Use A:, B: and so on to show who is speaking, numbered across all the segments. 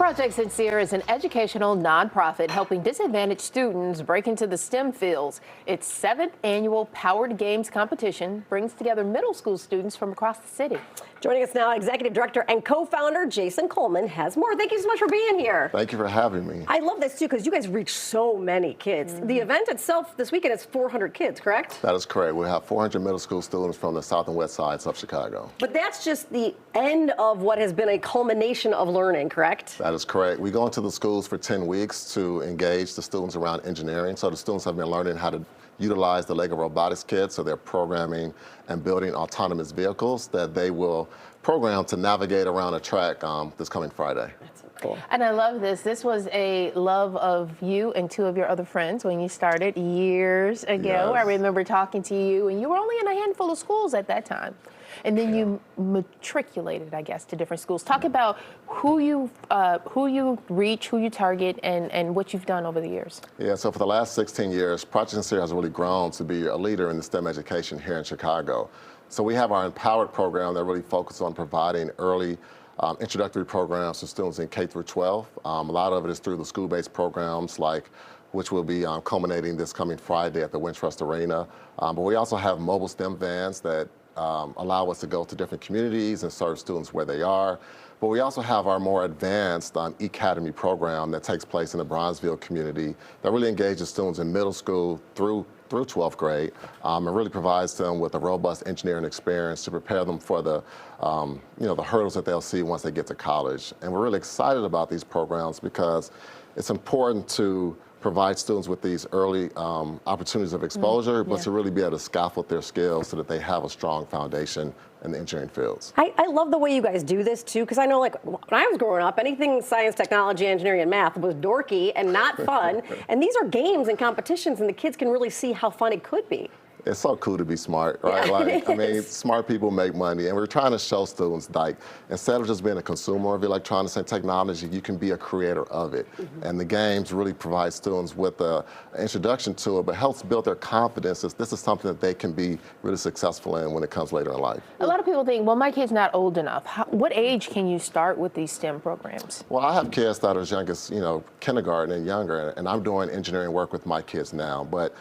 A: Project Sincere is an educational nonprofit helping disadvantaged students break into the STEM fields. Its 7th annual Powered Games competition brings together middle school students from across the city.
B: Joining us now, Executive Director and co-founder Jason Coleman has more. Thank you so much for being here.
C: Thank you for having me.
B: I love this too because you guys reach so many kids. The event itself this weekend is 400 kids, correct?
C: That is correct. We have 400 middle school students from the south and west sides of Chicago.
B: But that's just the end of what has been a culmination of learning, correct?
C: That is correct. We go into the schools for 10 weeks to engage the students around engineering. So the students have been learning how to utilize the Lego robotics kit, so they're programming and building autonomous vehicles that they will program to navigate around a track this coming Friday.
B: That's so cool.
A: And I love this. This was a love of you and 2 of your other friends when you started years ago.
C: Yes.
A: I remember talking to you, and you were only in a handful of schools at that time. And then you matriculated, I guess, to different schools. Talk about who you reach, who you target, and what you've done over the years.
C: Yeah, so for the last 16 years, Project Sincere has really grown to be a leader in the STEM education here in Chicago. So we have our Empowered program that really focuses on providing early introductory programs to students in K through 12. A lot of it is through the school-based programs which will be culminating this coming Friday at the Wintrust Arena. But we also have mobile STEM vans that allow us to go to different communities and serve students where they are. But we also have our more advanced E-Academy program that takes place in the Bronzeville community that really engages students in middle school through 12th grade and really provides them with a robust engineering experience to prepare them for the hurdles that they'll see once they get to college. And we're really excited about these programs because it's important to provide students with these early opportunities of exposure, but to really be able to scaffold their skills so that they have a strong foundation in the engineering fields.
B: I love the way you guys do this too, because I know like when I was growing up, anything science, technology, engineering, and math was dorky and not fun. And these are games and competitions, and the kids can really see how fun it could be.
C: It's so cool to be smart, right?
B: Yeah,
C: I mean, smart people make money, and we're trying to show students instead of just being a consumer of electronics and technology, you can be a creator of it. And the games really provide students with an introduction to it, but helps build their confidence that this is something that they can be really successful in when it comes later in life.
A: A lot of people think, well, my kid's not old enough. What age can you start with these STEM programs?
C: Well, I have kids that are as young as, kindergarten and younger, and I'm doing engineering work with my kids now. But,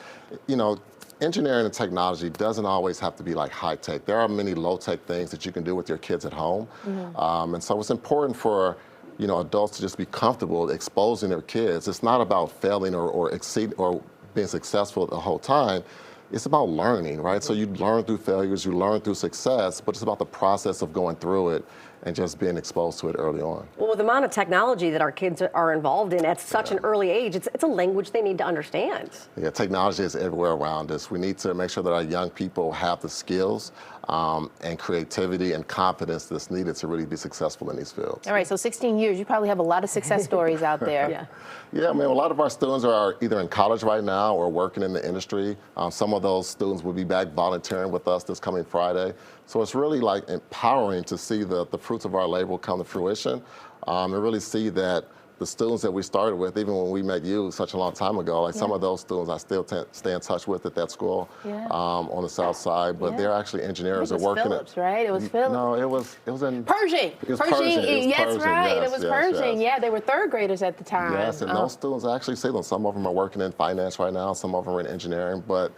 C: engineering and technology doesn't always have to be like high tech. There are many low tech things that you can do with your kids at home. And so it's important for adults to just be comfortable exposing their kids. It's not about failing or being successful the whole time. It's about learning, right? So you learn through failures, you learn through success, but it's about the process of going through it and just being exposed to it early on.
B: Well, with the amount of technology that our kids are involved in at such an early age, it's a language they need to understand.
C: Yeah, technology is everywhere around us. We need to make sure that our young people have the skills and creativity and confidence that's needed to really be successful in these fields.
A: All right, so 16 years, you probably have a lot of success stories out there.
C: Yeah, I mean, a lot of our students are either in college right now or working in the industry. Some of those students will be back volunteering with us this coming Friday. So it's really empowering to see the fruits of our labor come to fruition and really see that the students that we started with, even when we met you such a long time ago, some of those students I still stay in touch with at that school on the south side, but they're actually engineers.
A: It was Phillips, right? It was Phillips.
C: No, it was in
A: Pershing.
C: It was Pershing.
A: Yes, right.
C: Yes,
A: it was
C: yes,
A: Pershing.
C: yes.
A: Yeah, they were 3rd graders at the time.
C: Yes, and those students, I actually see them. Some of them are working in finance right now. Some of them are in engineering, but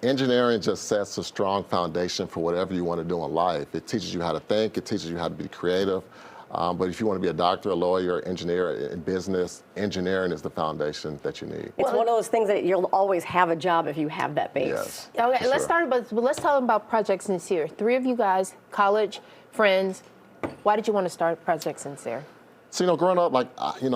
C: engineering just sets a strong foundation for whatever you want to do in life. It teaches you how to think. It teaches you how to be creative. But if you want to be a doctor, a lawyer, engineer in business, engineering is the foundation that you need.
B: It's one of those things that you'll always have a job if you have that base.
C: Yes,
A: Okay, let's talk about Project Sincere. 3 of you guys, college friends. Why did you want to start Project Sincere?
C: So, growing up,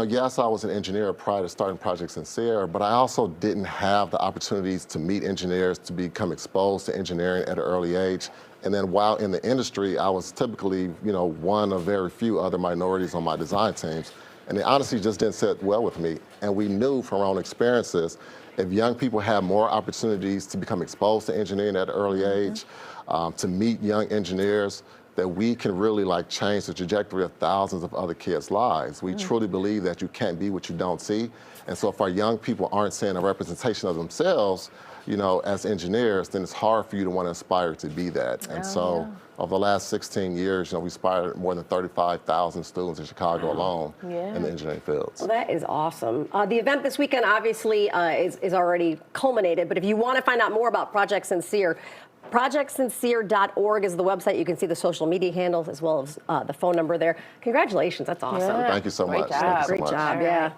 C: yes, I was an engineer prior to starting Project Sincere, but I also didn't have the opportunities to meet engineers, to become exposed to engineering at an early age. And then while in the industry, I was typically, one of very few other minorities on my design teams. And it honestly just didn't sit well with me. And we knew from our own experiences, if young people have more opportunities to become exposed to engineering at an early age, to meet young engineers, that we can really like change the trajectory of thousands of other kids' lives. We truly believe that you can't be what you don't see. And so if our young people aren't seeing a representation of themselves, you know, as engineers, then it's hard for you to want to aspire to be that. And so over the last 16 years, you know, we inspired more than 35,000 students in Chicago alone in the engineering fields.
B: Well, that is awesome. The event this weekend obviously is already culminated, but if you want to find out more about Project Sincere, ProjectSincere.org is the website. You can see the social media handles as well as the phone number there. Congratulations, that's awesome.
A: Yeah.
C: Thank you so
A: Great
C: much.
A: job.
C: Thank you so
B: Great
C: much.
B: job,
A: All
B: yeah.
A: right.